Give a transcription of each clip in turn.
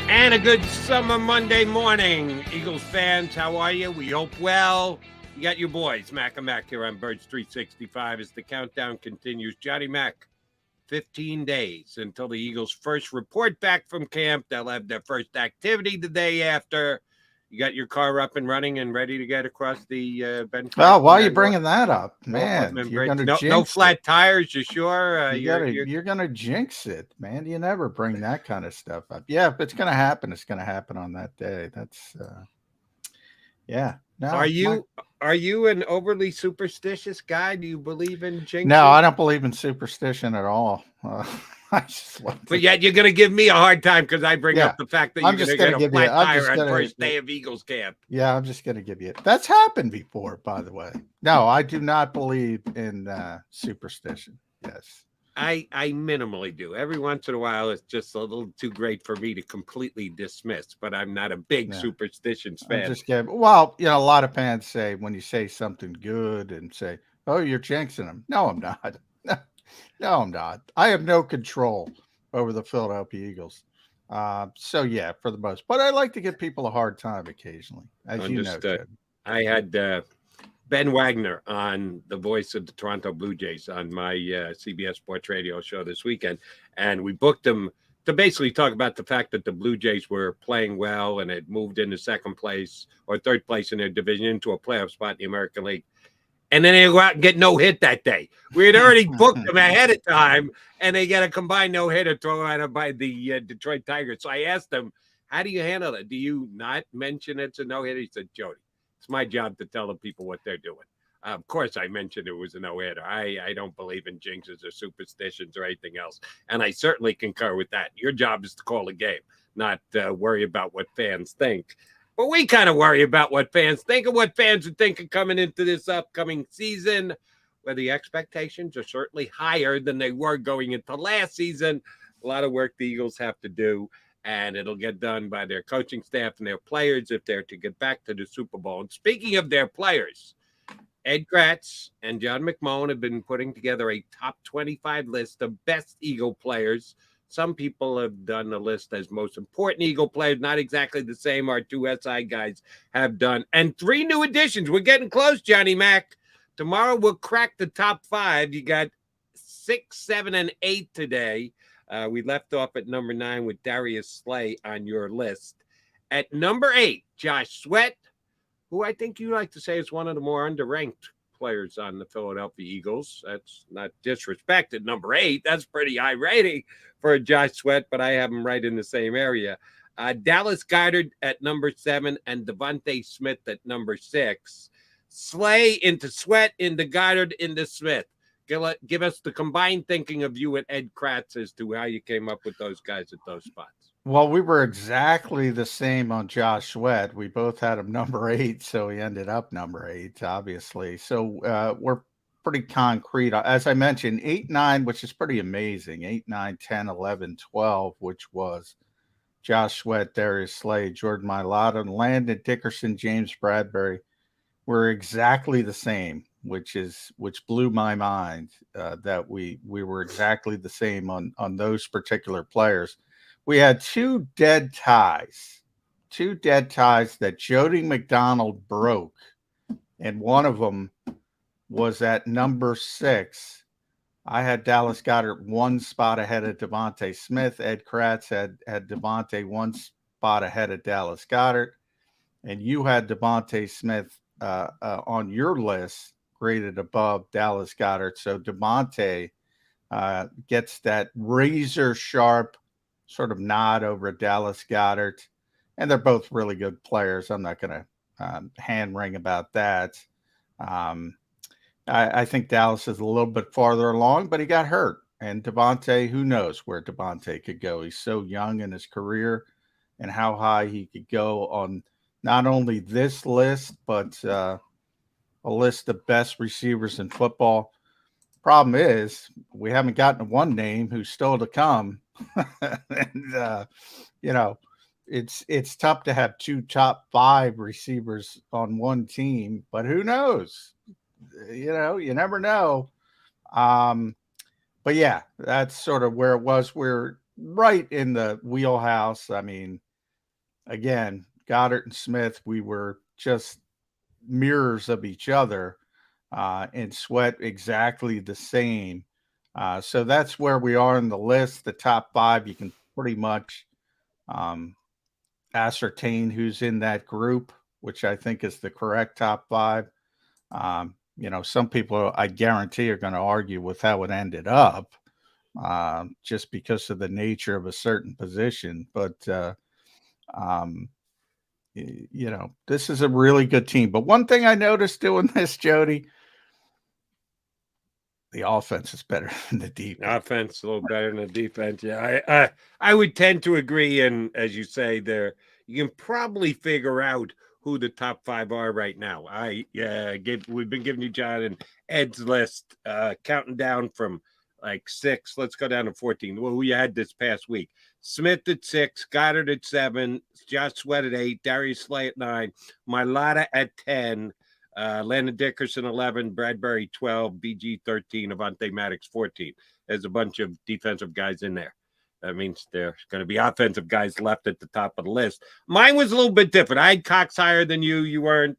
And a good summer Monday morning, Eagles fans. How are you? We hope well. You got your boys, Mac and Mac, here on Birds 365 as the countdown continues. Johnny Mac, 15 days until the Eagles' first report back from camp. They'll have their first activity the day after. You got your car up and running and ready to get across the Ben. Oh, why are you bringing that up, man? You're going to jinx no flat tires. You sure? You're going to jinx it, man. You never bring that kind of stuff up. Yeah, if it's going to happen, it's going to happen on that day. That's yeah. No, are you an overly superstitious guy? Do you believe in jinxes? No, I don't believe in superstition at all. I just but yet you're going to give me a hard time because I bring up the fact that you're going to get a flat tire on first day of Eagles camp. Yeah, I'm just going to give you it. That's happened before, by the way. No, I do not believe in superstition. Yes. I minimally do. Every once in a while, it's just a little too great for me to completely dismiss, but I'm not a big superstitions fan. Well, a lot of fans say when you say something good and say, oh, you're jinxing them. No, I'm not. No, I'm not. I have no control over the Philadelphia Eagles. So, yeah, for the most. But I like to give people a hard time occasionally, as Understood. you know. I had Ben Wagner on the voice of the Toronto Blue Jays on my CBS Sports Radio show this weekend, and we booked him to basically talk about the fact that the Blue Jays were playing well and had moved into second place or third place in their division into a playoff spot in the American League. And then they go out and get no hit that day. We had already booked them ahead of time, and they get a combined no hitter thrown out by the Detroit Tigers. So I asked them, how do you handle it? Do you not mention it's a no hitter? He said, Jody, it's my job to tell the people what they're doing. Of course, I mentioned it was a no hitter. I don't believe in jinxes or superstitions or anything else. And I certainly concur with that. Your job is to call a game, not worry about what fans think. But we kind of worry about what fans think and what fans are thinking coming into this upcoming season, where the expectations are certainly higher than they were going into last season. A lot of work the Eagles have to do, and it'll get done by their coaching staff and their players if they're to get back to the Super Bowl. And speaking of their players, Ed Kratz and John McMullen have been putting together a top 25 list of best Eagle players. Some people have done the list as most important Eagle players, not exactly the same our two SI guys have done. And 3 new additions. We're getting close, Johnny Mac. Tomorrow we'll crack the top 5. You got 6, 7, and 8 today. We left off at number 9 with Darius Slay on your list. At number 8, Josh Sweat, who I think you like to say is one of the more underranked players on the Philadelphia Eagles. That's not disrespect at number 8. That's pretty high rating for Josh Sweat, but I have him right in the same area. Dallas Goedert at number 7 and Devontae Smith at number 6. Slay into Sweat, into Goedert, into Smith. Give us the combined thinking of you and Ed Kratz as to how you came up with those guys at those spots. Well, we were exactly the same on Josh Sweat. We both had him number 8, so he ended up number 8, obviously. So we're pretty concrete. As I mentioned, 8, 9, which is pretty amazing. 8, 9, 10, 11, 12, which was Josh Sweat, Darius Slay, Jordan Mailata, Landon Dickerson, James Bradbury. We're exactly the same, which blew my mind that we were exactly the same on those particular players. We had 2 dead ties that Jody McDonald broke, and one of them was at number 6. I had Dallas Goedert 1 spot ahead of Devontae Smith. Ed Kratz had Devontae 1 spot ahead of Dallas Goedert, and you had Devontae Smith on your list graded above Dallas Goedert. So Devontae gets that razor sharp sort of nod over Dallas Goedert, and they're both really good players. I'm not going to hand wring about that. I think Dallas is a little bit farther along, but he got hurt. And Devontae, who knows where Devontae could go? He's so young in his career and how high he could go on not only this list, but a list of best receivers in football. Problem is, we haven't gotten to one name who's still to come. And, it's tough to have 2 top 5 receivers on one team, but who knows? You never know. But yeah, that's sort of where it was. We're right in the wheelhouse. I mean, again, Goddard and Smith, we were just mirrors of each other, and Sweat exactly the same. So that's where we are in the list. The top 5, you can pretty much ascertain who's in that group, which I think is the correct top 5. Some people, I guarantee, are going to argue with how it ended up, just because of the nature of a certain position. But this is a really good team. But one thing I noticed doing this, Jody, the offense is better than the defense. Offense a little better than the defense. Yeah, I would tend to agree. And as you say, there you can probably figure out who the top 5 are right now. We've been giving you John and Ed's list, counting down from like 6. Let's go down to 14. Well, who you had this past week? Smith at 6, Goddard at 7, Josh Sweat at 8, Darius Slay at 9, Mailata at 10. Landon Dickerson 11, Bradbury 12, BG 13, Avonte Maddox 14. There's a bunch of defensive guys in there. That means there's going to be offensive guys left at the top of the list. Mine was a little bit different. I had Cox higher than you. You weren't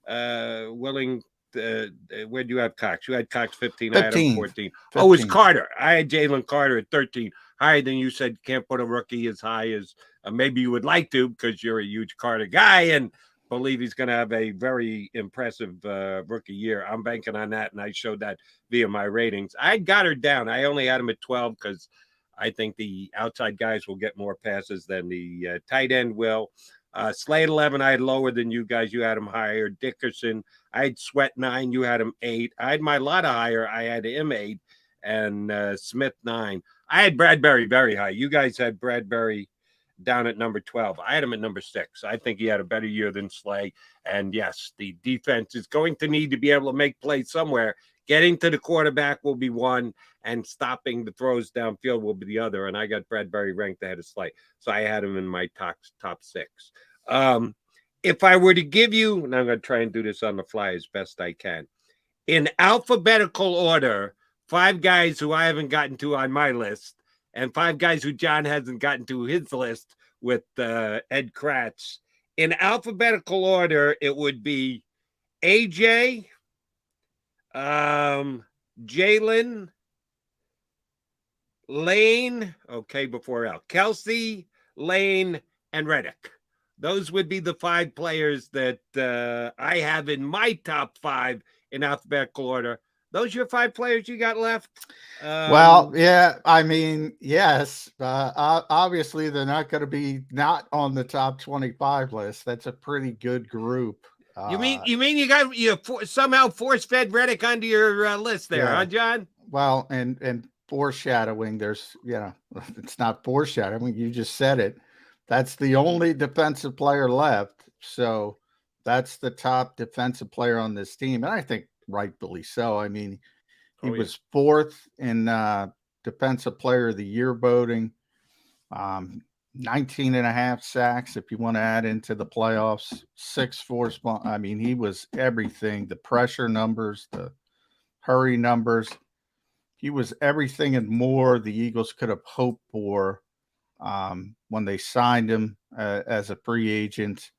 willing. Where do you have Cox? You had Cox 15. I had him 14. 15. Oh, it was Carter. I had Jalen Carter at 13. Higher than you said. Can't put a rookie as high as maybe you would like to because you're a huge Carter guy and believe he's going to have a very impressive rookie year. I'm banking on that, and I showed that via my ratings. I got her down. I only had him at 12 because I think the outside guys will get more passes than the tight end will. Slade 11, I had lower than you guys. You had him higher. Dickerson, I had Sweat 9. You had him 8. I had Mailata higher. I had him 8. And Smith 9. I had Bradbury very high. You guys had Bradbury down at number 12. I had him at number 6. I think he had a better year than Slay. And yes, the defense is going to need to be able to make plays somewhere. Getting to the quarterback will be one, and stopping the throws downfield will be the other. And I got Bradbury ranked ahead of Slay. So I had him in my top 6. If I were to give you, and I'm going to try and do this on the fly as best I can, in alphabetical order, 5 guys who I haven't gotten to on my list, and 5 guys who John hasn't gotten to his list with Ed Kratz. In alphabetical order, it would be AJ, Jalen, Lane, okay, before L, Kelsey, Lane, and Reddick. Those would be the 5 players that I have in my top 5 in alphabetical order. Those your 5 players you got left? Well, yeah, I mean, yes. Obviously, they're not going to be not on the top 25 list. That's a pretty good group. You mean you somehow force-fed Reddick onto your list there, huh, John? Well, and foreshadowing, there's, it's not foreshadowing. You just said it. That's the only defensive player left. So that's the top defensive player on this team. And I think rightfully so. I mean, he was 4th in defensive player of the year voting, 19 and a half sacks. If you want to add into the playoffs, 6 forced. I mean, he was everything, the pressure numbers, the hurry numbers. He was everything and more the Eagles could have hoped for when they signed him as a free agent.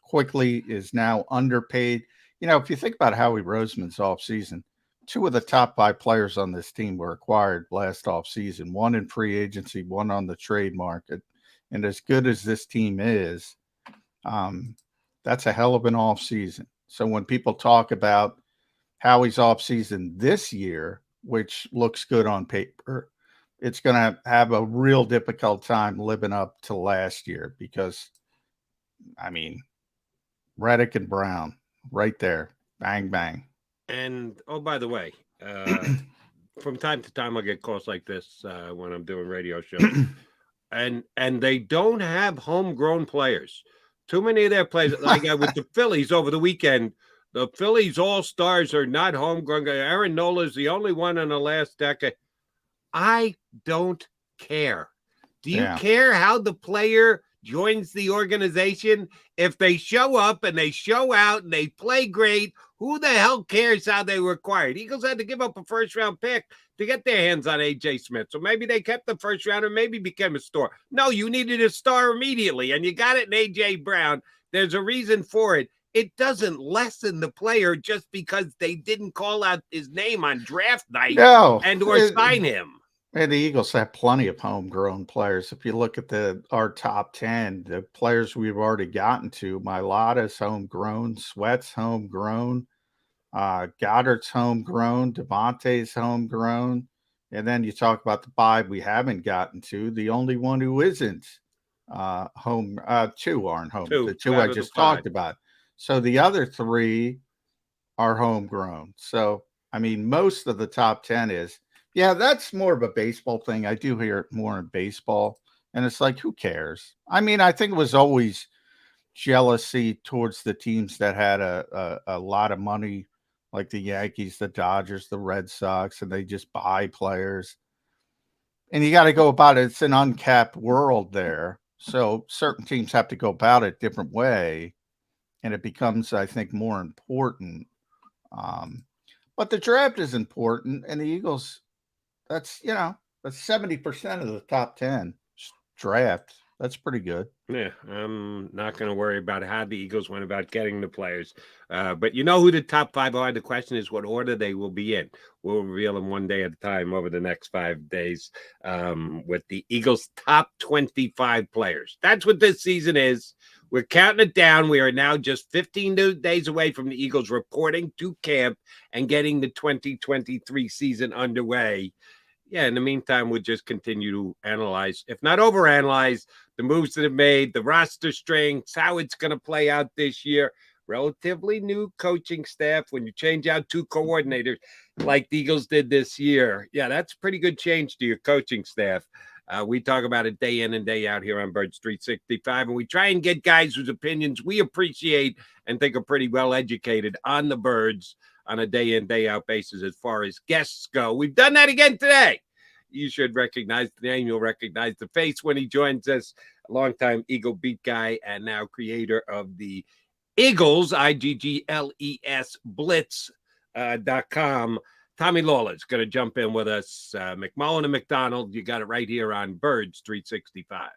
Quickly is now underpaid. If you think about Howie Roseman's offseason, 2 of the top 5 players on this team were acquired last offseason, 1 in free agency, 1 on the trade market. And as good as this team is, that's a hell of an offseason. So when people talk about Howie's offseason this year, which looks good on paper, it's going to have a real difficult time living up to last year because, I mean, Reddick and Brown right there, bang, bang. And, oh, by the way, from time to time, I'll get calls like this when I'm doing radio shows. and they don't have homegrown players. Too many of their players, like with the Phillies over the weekend, the Phillies all-stars are not homegrown. Aaron Nola is the only one in the last decade. I don't care. Do you care how the player joins the organization? If they show up and they show out and they play great, who the hell cares how they were acquired? Eagles had to give up a first-round pick to get their hands on A.J. Smith. So maybe they kept the first rounder, maybe became a star. No, you needed a star immediately, and you got it in A.J. Brown. There's a reason for it. It doesn't lessen the player just because they didn't call out his name on draft night or sign him. And the Eagles have plenty of homegrown players. If you look at our top 10, the players we've already gotten to, Mailata's homegrown, Sweat's homegrown, Goedert's homegrown, Devontae's homegrown. And then you talk about the 5 we haven't gotten to. The only one who isn't home, 2 aren't home. The 2 I just talked about. So the other 3 are homegrown. So, I mean, most of the top 10 is, yeah, that's more of a baseball thing. I do hear it more in baseball. And it's like, who cares? I mean, I think it was always jealousy towards the teams that had a lot of money, like the Yankees, the Dodgers, the Red Sox, and they just buy players. And you got to go about it. It's an uncapped world there. So certain teams have to go about it a different way. And it becomes, I think, more important. But the draft is important. And the Eagles, that's 70% of the top 10 draft. That's pretty good. Yeah, I'm not going to worry about how the Eagles went about getting the players. But you know who the top 5 are? The question is what order they will be in. We'll reveal them one day at a time over the next 5 days with the Eagles' top 25 players. That's what this season is. We're counting it down. We are now just 15 days away from the Eagles reporting to camp and getting the 2023 season underway. Yeah, in the meantime, we'll just continue to analyze, if not overanalyze, the moves that have made, the roster strengths, how it's going to play out this year. Relatively new coaching staff. When you change out 2 coordinators like the Eagles did this year, yeah, that's a pretty good change to your coaching staff. We talk about it day in and day out here on Birds 365, and we try and get guys whose opinions we appreciate and think are pretty well educated on the Birds on a day in, day out basis as far as guests go. We've done that again today. You should recognize the name. You'll recognize the face when he joins us. A longtime Eagle beat guy and now creator of the Eagles, IGGLES Blitz.com. Tommy Lawler's going to jump in with us. McMullen and McDonald, you got it right here on Birds 365.